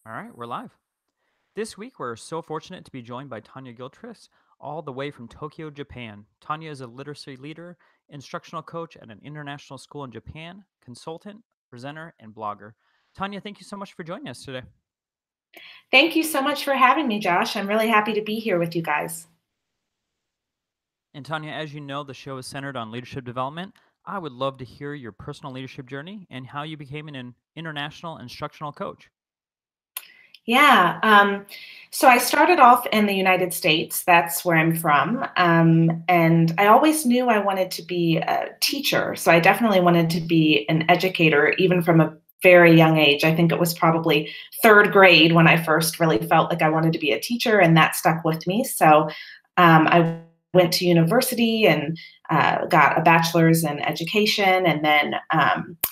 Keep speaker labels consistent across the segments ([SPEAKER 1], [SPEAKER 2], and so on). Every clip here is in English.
[SPEAKER 1] All right, we're live. This week, we're so fortunate to be joined by Tonya Gilchrist, all the way from Tokyo, Japan. Tonya is a literacy leader, instructional coach at an international school in Japan, consultant, presenter, and blogger. Tonya, thank you so much for joining us today.
[SPEAKER 2] Thank you so much for having me, Josh. I'm really happy to be here with you guys.
[SPEAKER 1] And Tonya, as you know, the show is centered on leadership development. I would love to hear your personal leadership journey and how you became an international instructional coach.
[SPEAKER 2] Yeah. So I started off in the United States. That's where I'm from. And I always knew I wanted to be a teacher. So I definitely wanted to be an educator, even from a very young age. I think it was probably third grade when I first really felt like I wanted to be a teacher, and that stuck with me. So I went to university and got a bachelor's in education, and then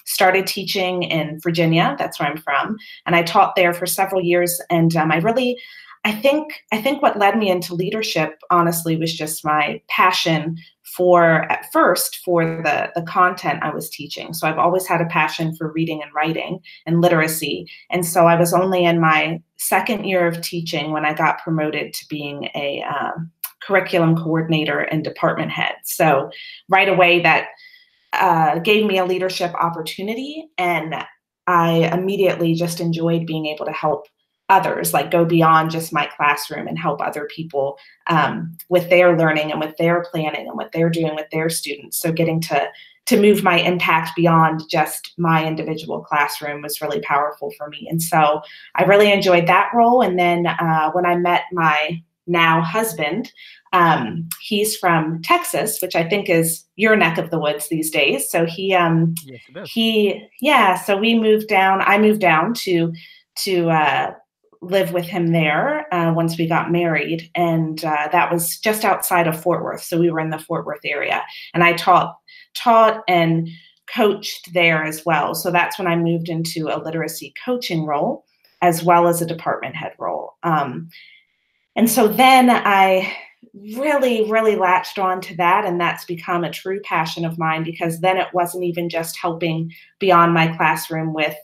[SPEAKER 2] started teaching in Virginia. That's where I'm from, and I taught there for several years. And I think what led me into leadership, honestly, was just my passion at first for the content I was teaching. So I've always had a passion for reading and writing and literacy. And so I was only in my second year of teaching when I got promoted to being a curriculum coordinator and department head. So right away that gave me a leadership opportunity, and I immediately just enjoyed being able to help others, like go beyond just my classroom and help other people with their learning and with their planning and what they're doing with their students. So getting to move my impact beyond just my individual classroom was really powerful for me. And so I really enjoyed that role. And then when I met my now husband, he's from Texas, which I think is your neck of the woods these days. So
[SPEAKER 1] Yes, it is.
[SPEAKER 2] so we moved down. I moved down to live with him there once we got married, and that was just outside of Fort Worth. So we were in the Fort Worth area, and I taught and coached there as well. So that's when I moved into a literacy coaching role as well as a department head role. And so then I really latched on to that, and that's become a true passion of mine, because then it wasn't even just helping beyond my classroom with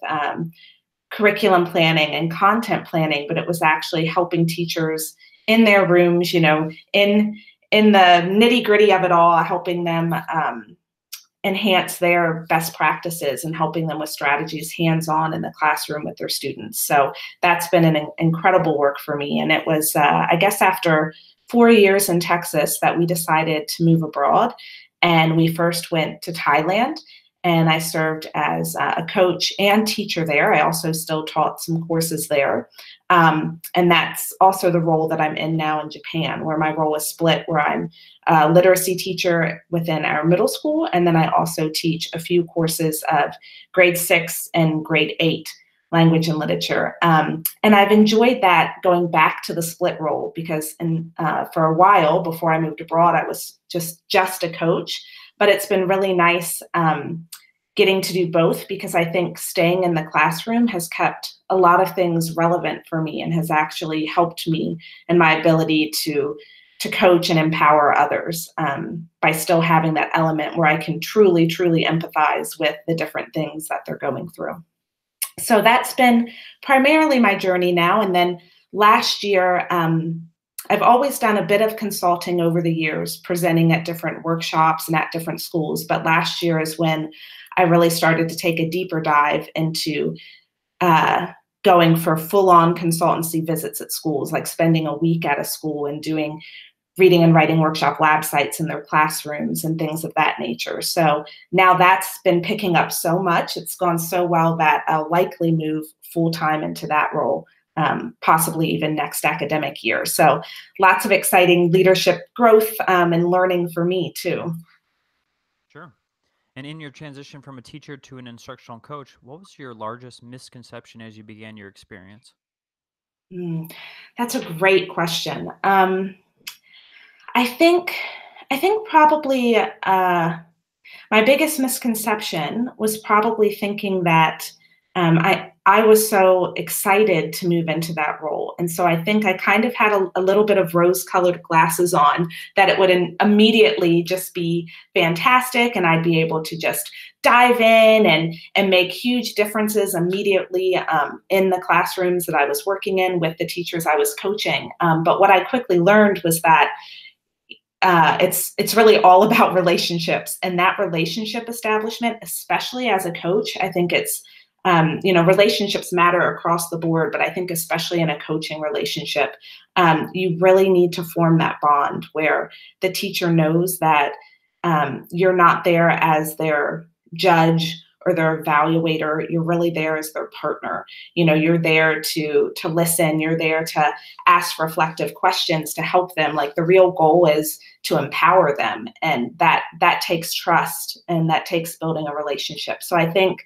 [SPEAKER 2] curriculum planning and content planning, but it was actually helping teachers in their rooms, in the nitty gritty of it all, helping them enhance their best practices and helping them with strategies hands-on in the classroom with their students. So that's been an incredible work for me. And it was, I guess, after 4 years in Texas that we decided to move abroad. And we first went to Thailand, and I served as a coach and teacher there. I also still taught some courses there. And that's also the role that I'm in now in Japan, where my role is split, where I'm a literacy teacher within our middle school. And then I also teach a few courses of grade 6 and grade 8 language and literature. And I've enjoyed that, going back to the split role, because for a while before I moved abroad, I was just a coach. But it's been really nice getting to do both, because I think staying in the classroom has kept a lot of things relevant for me and has actually helped me in my ability to coach and empower others by still having that element where I can truly empathize with the different things that they're going through. So that's been primarily my journey now. And then last year, I've always done a bit of consulting over the years, presenting at different workshops and at different schools. But last year is when I really started to take a deeper dive into going for full-on consultancy visits at schools, like spending a week at a school and doing reading and writing workshop lab sites in their classrooms and things of that nature. So now that's been picking up so much. It's gone so well that I'll likely move full-time into that role, possibly even next academic year. So lots of exciting leadership growth and learning for me too.
[SPEAKER 1] Sure. And in your transition from a teacher to an instructional coach, what was your largest misconception as you began your experience?
[SPEAKER 2] That's a great question. I think probably my biggest misconception was probably thinking that I was so excited to move into that role. And so I think I kind of had a little bit of rose colored glasses on, that it would immediately just be fantastic. And I'd be able to just dive in and make huge differences immediately in the classrooms that I was working in with the teachers I was coaching. But what I quickly learned was that it's really all about relationships, and that relationship establishment, especially as a coach. I think it's relationships matter across the board, but I think especially in a coaching relationship, you really need to form that bond where the teacher knows that you're not there as their judge or their evaluator. You're really there as their partner. You're there to listen. You're there to ask reflective questions to help them. Like, the real goal is to empower them, and that takes trust, and that takes building a relationship. So I think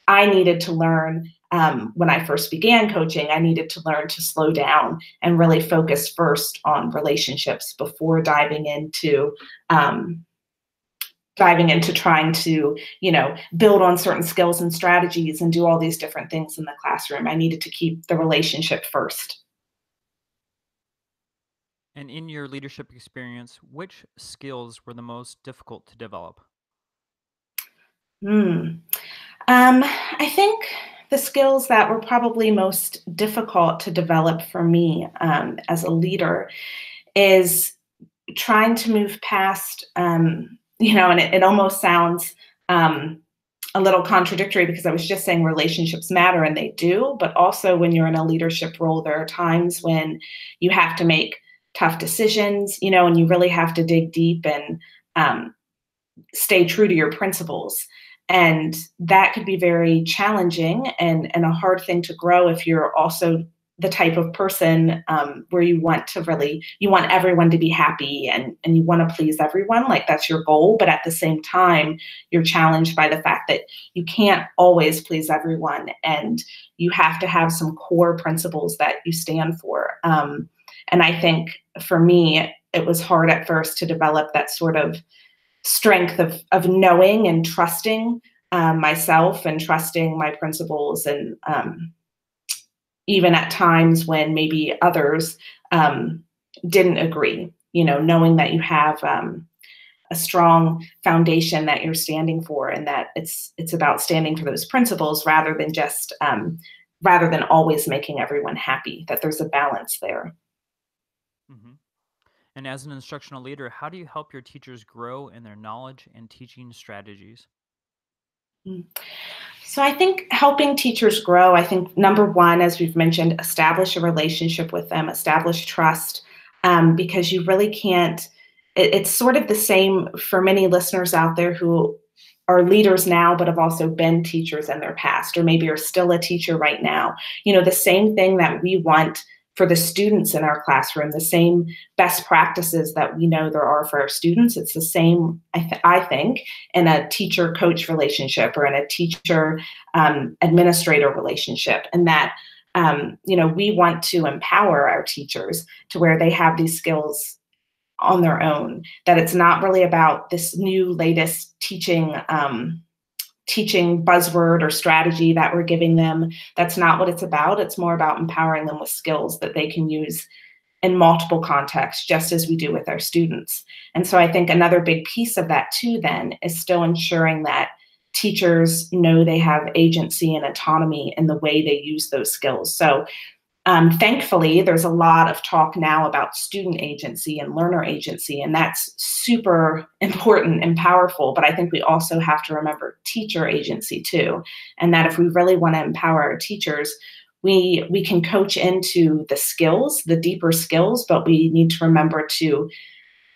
[SPEAKER 2] I needed to learn, when I first began coaching, I needed to learn to slow down and really focus first on relationships before diving into trying to, build on certain skills and strategies and do all these different things in the classroom. I needed to keep the relationship first.
[SPEAKER 1] And in your leadership experience, which skills were the most difficult to develop?
[SPEAKER 2] Hmm. I think the skills that were probably most difficult to develop for me as a leader is trying to move past, and it almost sounds a little contradictory, because I was just saying relationships matter, and they do, but also when you're in a leadership role, there are times when you have to make tough decisions, and you really have to dig deep and stay true to your principles. And that could be very challenging and a hard thing to grow if you're also the type of person where you want everyone to be happy, and you want to please everyone. Like, that's your goal. But at the same time, you're challenged by the fact that you can't always please everyone. And you have to have some core principles that you stand for. And I think for me, it was hard at first to develop that sort of strength of knowing and trusting myself and trusting my principles, and even at times when maybe others didn't agree, knowing that you have a strong foundation that you're standing for, and that it's about standing for those principles rather than always making everyone happy, that there's a balance there.
[SPEAKER 1] Hmm. And as an instructional leader, how do you help your teachers grow in their knowledge and teaching strategies?
[SPEAKER 2] Mm. So I think helping teachers grow, I think number one, as we've mentioned, establish a relationship with them, establish trust, because you really can't. It's sort of the same for many listeners out there who are leaders now, but have also been teachers in their past, or maybe are still a teacher right now. The same thing that we want for the students in our classroom, the same best practices that we know there are for our students. It's the same, I think, in a teacher-coach relationship, or in a teacher-administrator relationship. And that, we want to empower our teachers to where they have these skills on their own, that it's not really about this new latest teaching buzzword or strategy that we're giving them. That's not what it's about. It's more about empowering them with skills that they can use in multiple contexts, just as we do with our students. And so I think another big piece of that too then is still ensuring that teachers know they have agency and autonomy in the way they use those skills. So thankfully, there's a lot of talk now about student agency and learner agency, and that's super important and powerful. But I think we also have to remember teacher agency too, and that if we really want to empower our teachers, we can coach into the skills, the deeper skills, but we need to remember to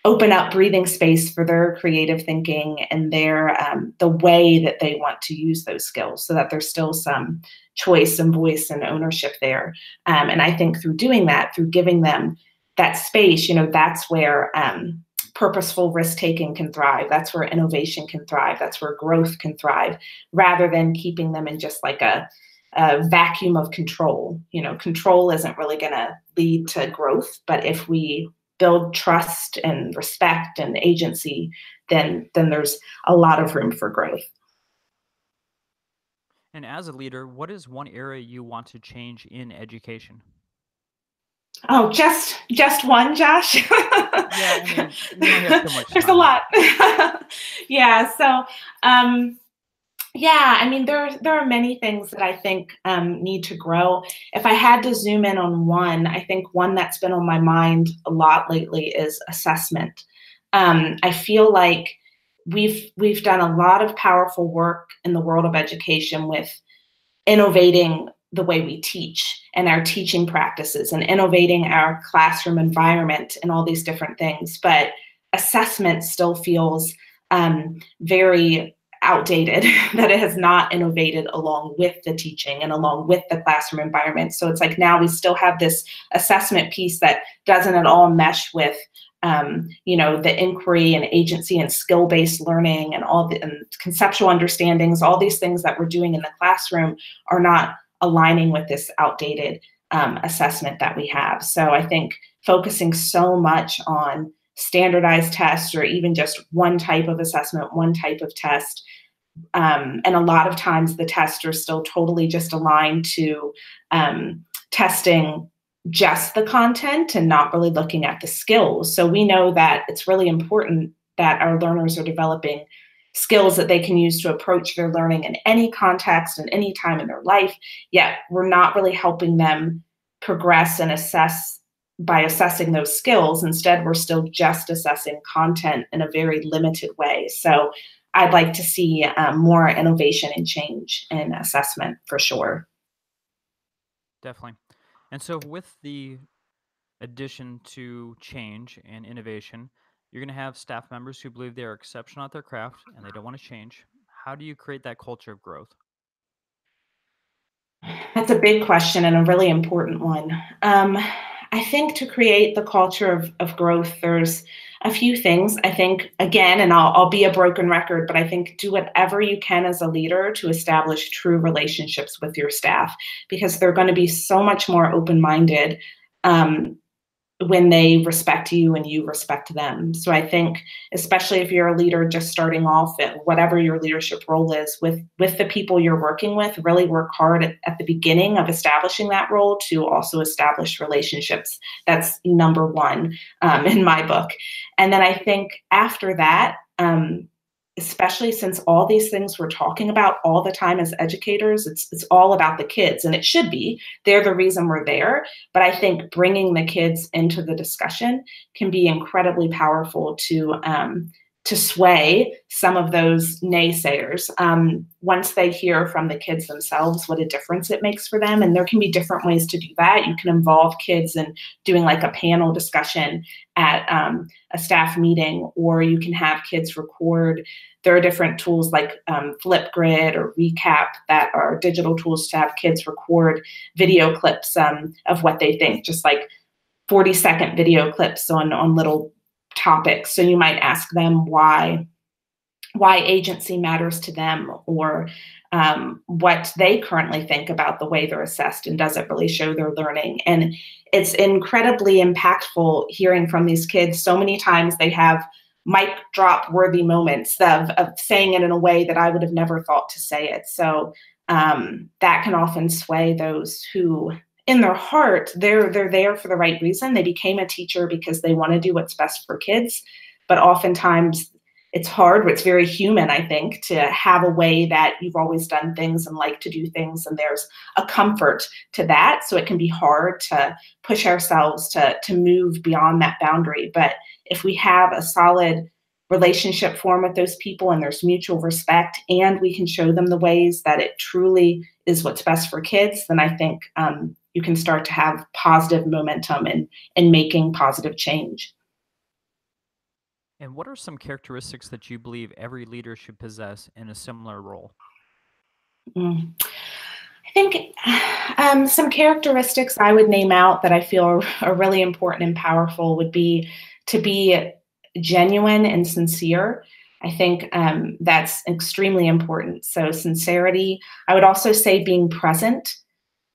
[SPEAKER 2] open up breathing space for their creative thinking and their the way that they want to use those skills, so that there's still some choice and voice and ownership there. And I think through doing that, through giving them that space, that's where purposeful risk taking can thrive. That's where innovation can thrive. That's where growth can thrive, rather than keeping them in just like a vacuum of control. Control isn't really going to lead to growth, but if we build trust and respect and agency, then there's a lot of room for growth.
[SPEAKER 1] And as a leader, what is one area you want to change in education?
[SPEAKER 2] Oh, just one, Josh?
[SPEAKER 1] Yeah, I mean, we only have so much
[SPEAKER 2] There's a
[SPEAKER 1] time.
[SPEAKER 2] lot. Yeah, so um, yeah, I mean, there are many things that I think need to grow. If I had to zoom in on one, I think one that's been on my mind a lot lately is assessment. I feel like we've done a lot of powerful work in the world of education with innovating the way we teach and our teaching practices and innovating our classroom environment and all these different things. But assessment still feels very outdated, that it has not innovated along with the teaching and along with the classroom environment. So it's like now we still have this assessment piece that doesn't at all mesh with the inquiry and agency and skill-based learning and all the and conceptual understandings, all these things that we're doing in the classroom are not aligning with this outdated assessment that we have. So I think focusing so much on standardized tests or even just one type of assessment, one type of test, and a lot of times the tests are still totally just aligned to testing just the content and not really looking at the skills. So we know that it's really important that our learners are developing skills that they can use to approach their learning in any context and any time in their life, yet we're not really helping them progress and assess by assessing those skills. Instead, we're still just assessing content in a very limited way. So I'd like to see more innovation and change in assessment for sure.
[SPEAKER 1] Definitely. And so, with the addition to change and innovation, you're going to have staff members who believe they are exceptional at their craft and they don't want to change. How do you create that culture of growth?
[SPEAKER 2] That's a big question and a really important one. I think to create the culture of growth, there's a few things. I think, again, and I'll be a broken record, but I think do whatever you can as a leader to establish true relationships with your staff because they're going to be so much more open minded um, when they respect you and you respect them. So I think, especially if you're a leader just starting off at whatever your leadership role is with the people you're working with, really work hard at the beginning of establishing that role to also establish relationships. That's number one in my book. And then I think after that, especially since all these things we're talking about all the time as educators, it's all about the kids, and it should be. They're the reason we're there. But I think bringing the kids into the discussion can be incredibly powerful to sway some of those naysayers once they hear from the kids themselves what a difference it makes for them. And there can be different ways to do that. You can involve kids in doing like a panel discussion at a staff meeting, or you can have kids record. There are different tools like Flipgrid or Recap that are digital tools to have kids record video clips of what they think, just like 40-second video clips on little topics. So you might ask them why agency matters to them, or what they currently think about the way they're assessed, and does it really show their learning. And it's incredibly impactful hearing from these kids. So many times they have mic drop worthy moments of saying it in a way that I would have never thought to say it. So that can often sway those who in their heart, they're there for the right reason. They became a teacher because they want to do what's best for kids. But oftentimes it's hard, it's very human, I think, to have a way that you've always done things and like to do things, and there's a comfort to that. So it can be hard to push ourselves to move beyond that boundary. But if we have a solid relationship form with those people and there's mutual respect, and we can show them the ways that it truly is what's best for kids, then I think you can start to have positive momentum in making positive change.
[SPEAKER 1] And what are some characteristics that you believe every leader should possess in a similar role?
[SPEAKER 2] Mm. I think some characteristics I would name out that I feel are really important and powerful would be to be genuine and sincere. I think that's extremely important. So, sincerity. I would also say being present.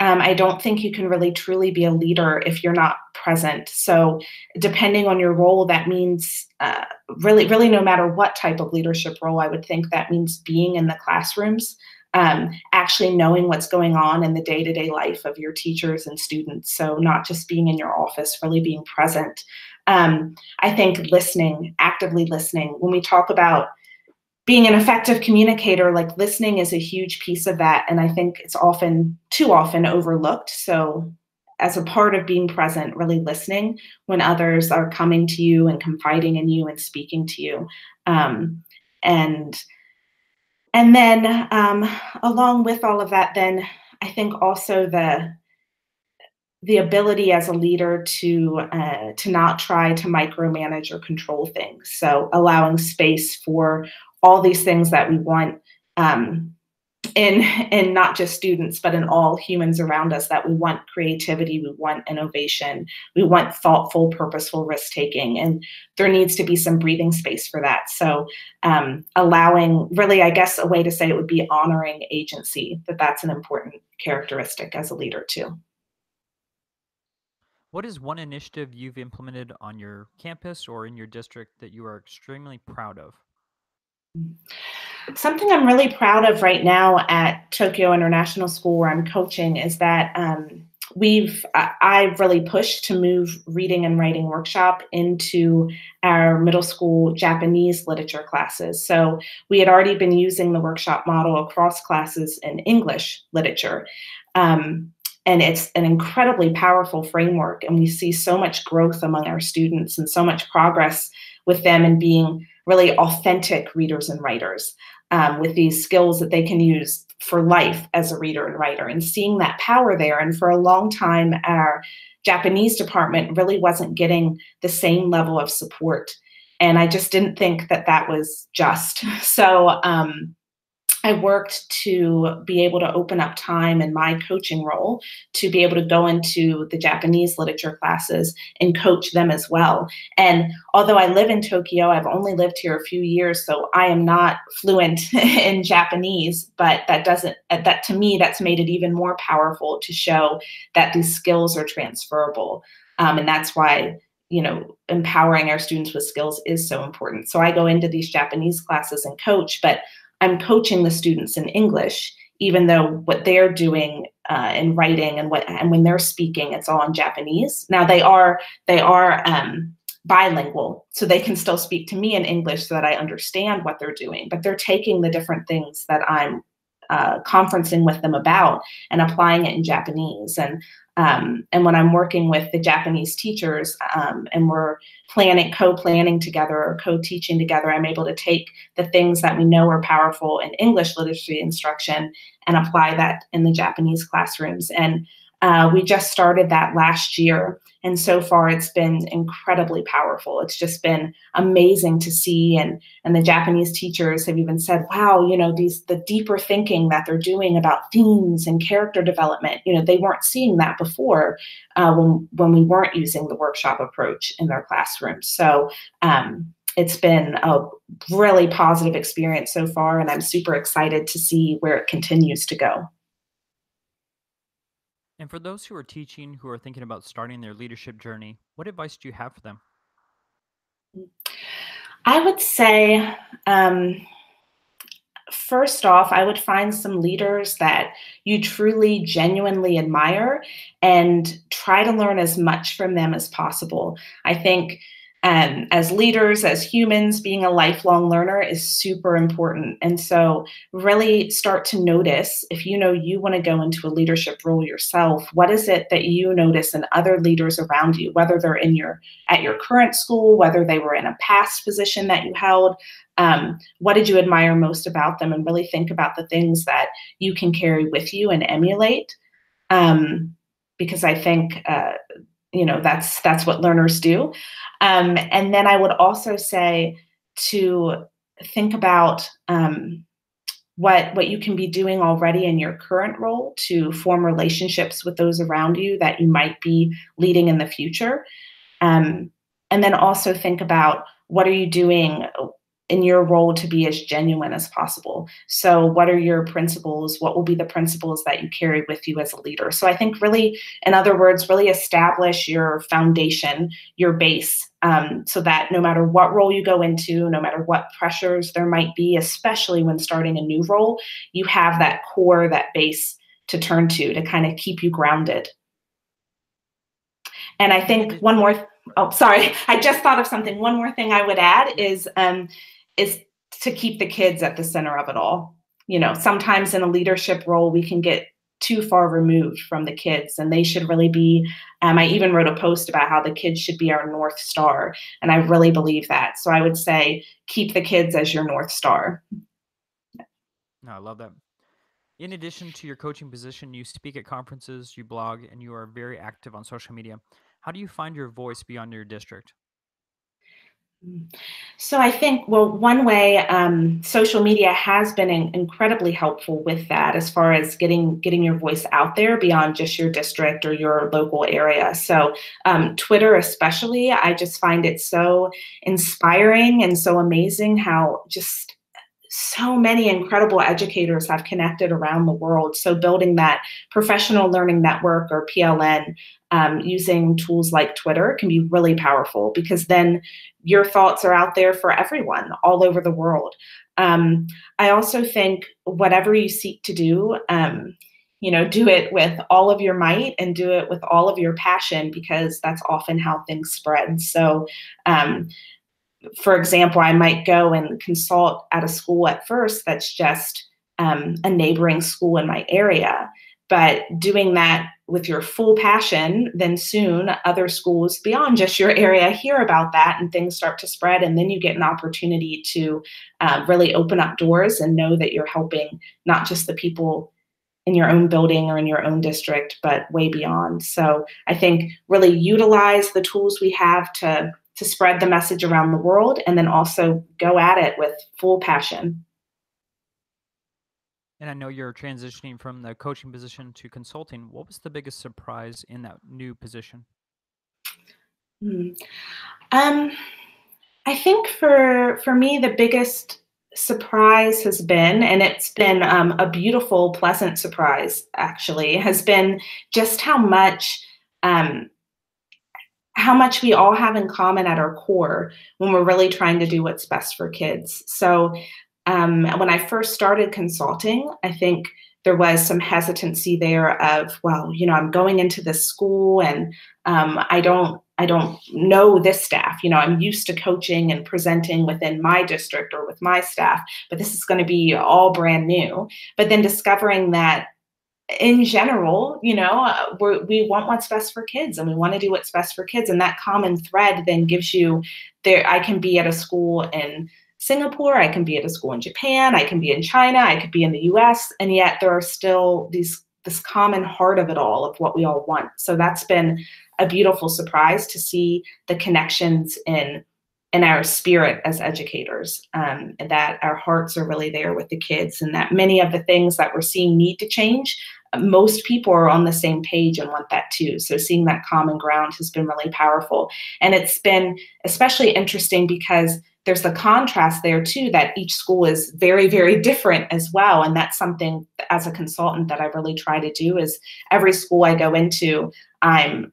[SPEAKER 2] I don't think you can really truly be a leader if you're not present. So, depending on your role, that means really, really no matter what type of leadership role, I would think that means being in the classrooms. actually knowing what's going on in the day-to-day life of your teachers and students. So not just being in your office, really being present. I think listening, actively listening. When we talk about being an effective communicator, like listening is a huge piece of that. And I think it's often, too often overlooked. So as a part of being present, really listening when others are coming to you and confiding in you and speaking to you. Um, and and then along with all of that, then I think also the ability as a leader to not try to micromanage or control things. So allowing space for all these things that we want um, in not just students, but in all humans around us, that we want creativity, we want innovation, we want thoughtful, purposeful risk taking, and there needs to be some breathing space for that. So allowing, really, I guess a way to say it would be honoring agency, that's an important characteristic as a leader too.
[SPEAKER 1] What is one initiative you've implemented on your campus or in your district that you are extremely proud of?
[SPEAKER 2] Something I'm really proud of right now at Tokyo International School, where I'm coaching, is that I've really pushed to move reading and writing workshop into our middle school Japanese literature classes. So we had already been using the workshop model across classes in English literature. And it's an incredibly powerful framework, and we see so much growth among our students and so much progress with them in being really authentic readers and writers, with these skills that they can use for life as a reader and writer, and seeing that power there. And for a long time, our Japanese department really wasn't getting the same level of support. And I just didn't think that that was just. So I worked to be able to open up time in my coaching role to be able to go into the Japanese literature classes and coach them as well. And although I live in Tokyo, I've only lived here a few years, so I am not fluent in Japanese, but that to me, that's made it even more powerful to show that these skills are transferable. And that's why, empowering our students with skills is so important. So I go into these Japanese classes and coach, but I'm coaching the students in English, even though what they're doing in writing and when they're speaking, it's all in Japanese. Now they are bilingual, so they can still speak to me in English so that I understand what they're doing. But they're taking the different things that I'm conferencing with them about and applying it in Japanese. And when I'm working with the Japanese teachers and we're co-planning together or co-teaching together, I'm able to take the things that we know are powerful in English literacy instruction and apply that in the Japanese classrooms. And we just started that last year. And so far, it's been incredibly powerful. It's just been amazing to see. And the Japanese teachers have even said, wow, the deeper thinking that they're doing about themes and character development, they weren't seeing that before when we weren't using the workshop approach in their classrooms. So it's been a really positive experience so far, and I'm super excited to see where it continues to go.
[SPEAKER 1] And for those who are teaching, who are thinking about starting their leadership journey, what advice do you have for them?
[SPEAKER 2] I would say, first off, I would find some leaders that you truly, genuinely admire and try to learn as much from them as possible. I think as leaders, as humans, being a lifelong learner is super important. And so really start to notice, if you want to go into a leadership role yourself, what is it that you notice in other leaders around you, whether they're at your current school, whether they were in a past position that you held. What did you admire most about them? And really think about the things that you can carry with you and emulate. Because I think that's what learners do. And then I would also say to think about what you can be doing already in your current role to form relationships with those around you that you might be leading in the future. And then also think about, what are you doing in your role to be as genuine as possible. So what are your principles? What will be the principles that you carry with you as a leader? So I think really, in other words, really establish your foundation, your base, so that no matter what role you go into, no matter what pressures there might be, especially when starting a new role, you have that core, that base to turn to kind of keep you grounded. And I
[SPEAKER 1] In
[SPEAKER 2] think
[SPEAKER 1] addition,
[SPEAKER 2] one more, oh, sorry, I just thought of something. One more thing I would add is to keep the kids at the center of it all. You know, sometimes in a leadership role, we can get too far removed from the kids, and they should really be. I even wrote a post about how the kids should be our North Star, and I really believe that. So I would say keep the kids as your North Star.
[SPEAKER 1] no, I love that. In addition to your coaching position, you speak at conferences, you blog, and you are very active on social media. How do you find your voice beyond your district?
[SPEAKER 2] So I think, well, one way social media has been incredibly helpful with that, as far as getting your voice out there beyond just your district or your local area. So Twitter, especially, I just find it so inspiring and so amazing how just so many incredible educators have connected around the world. So building that professional learning network, or PLN, using tools like Twitter can be really powerful, because then your thoughts are out there for everyone all over the world. I also think whatever you seek to do, do it with all of your might and do it with all of your passion, because that's often how things spread. So for example, I might go and consult at a school at first that's just a neighboring school in my area. But doing that with your full passion, then soon other schools beyond just your area hear about that and things start to spread. And then you get an opportunity to really open up doors and know that you're helping not just the people in your own building or in your own district, but way beyond. So I think really utilize the tools we have to spread the message around the world, and then also go at it with full passion.
[SPEAKER 1] And I know you're transitioning from the coaching position to consulting. What was the biggest surprise in that new position?
[SPEAKER 2] Hmm. Um, I think for me, the biggest surprise has been, and it's been a beautiful, pleasant surprise, actually, has been just um, how much we all have in common at our core when we're really trying to do what's best for kids. So when I first started consulting, I think there was some hesitancy there of, well, I'm going into this school, and I don't know this staff. I'm used to coaching and presenting within my district or with my staff, but this is going to be all brand new. But then discovering that in general, we want what's best for kids, and we want to do what's best for kids. And that common thread then gives you there. I can be at a school in Singapore, I can be at a school in Japan, I can be in China, I could be in the US, and yet there are still this common heart of it all, of what we all want. So that's been a beautiful surprise to see the connections in our spirit as educators, and that our hearts are really there with the kids, and that many of the things that we're seeing need to change, most people are on the same page and want that too. So seeing that common ground has been really powerful. And it's been especially interesting because there's the contrast there too, that each school is very, very different as well. And that's something as a consultant that I really try to do, is every school I go into, I'm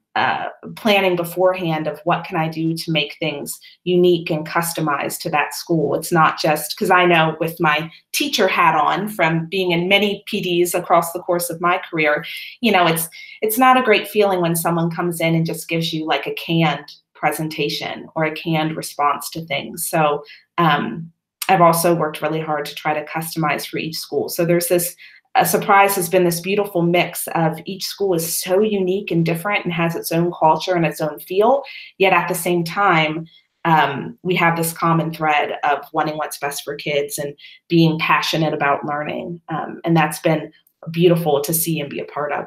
[SPEAKER 2] planning beforehand of what can I do to make things unique and customized to that school. It's not just because I know, with my teacher hat on from being in many PDs across the course of my career, it's not a great feeling when someone comes in and just gives you like a canned presentation or a canned response to things. So I've also worked really hard to try to customize for each school. So there's this a surprise has been this beautiful mix of each school is so unique and different and has its own culture and its own feel, yet at the same time, we have this common thread of wanting what's best for kids and being passionate about learning. And that's been beautiful to see and be a part of.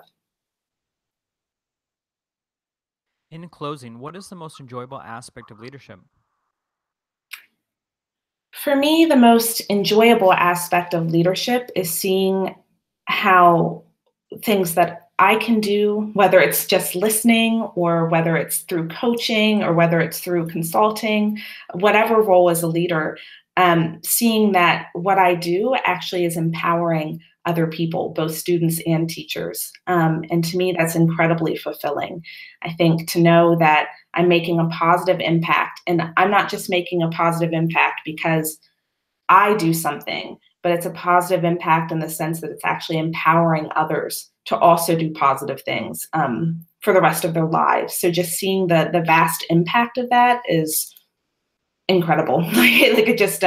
[SPEAKER 1] In closing, what is the most enjoyable aspect of leadership?
[SPEAKER 2] For me, the most enjoyable aspect of leadership is seeing how things that I can do, whether it's just listening or whether it's through coaching or whether it's through consulting, whatever role as a leader, seeing that what I do actually is empowering other people, both students and teachers. And to me, that's incredibly fulfilling. I think to know that I'm making a positive impact, and I'm not just making a positive impact because I do something, but it's a positive impact in the sense that it's actually empowering others to also do positive things for the rest of their lives. So just seeing the vast impact of that is incredible. Like it just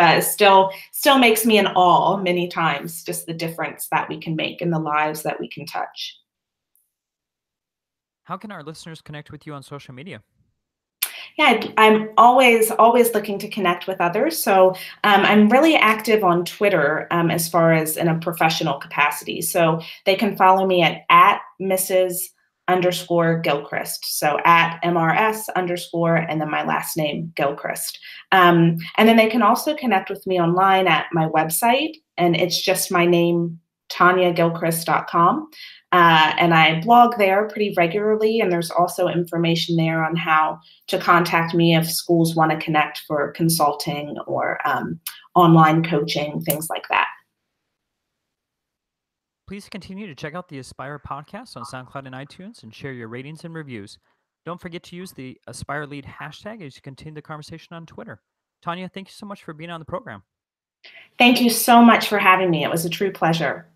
[SPEAKER 2] still makes me in awe many times, just the difference that we can make in the lives that we can touch.
[SPEAKER 1] How can our listeners connect with you on social media?
[SPEAKER 2] Yeah, I'm always looking to connect with others. So I'm really active on Twitter as far as in a professional capacity. So they can follow me at Mrs. underscore Gilchrist. So at MRS underscore and then my last name Gilchrist. And then they can also connect with me online at my website, and it's just my name, TonyaGilchrist.com. And I blog there pretty regularly, and there's also information there on how to contact me if schools want to connect for consulting or online coaching, things like that.
[SPEAKER 1] Please continue to check out the Aspire podcast on SoundCloud and iTunes and share your ratings and reviews. Don't forget to use the Aspire Lead hashtag as you continue the conversation on Twitter. Tonya, thank you so much for being on the program.
[SPEAKER 2] Thank you so much for having me. It was a true pleasure.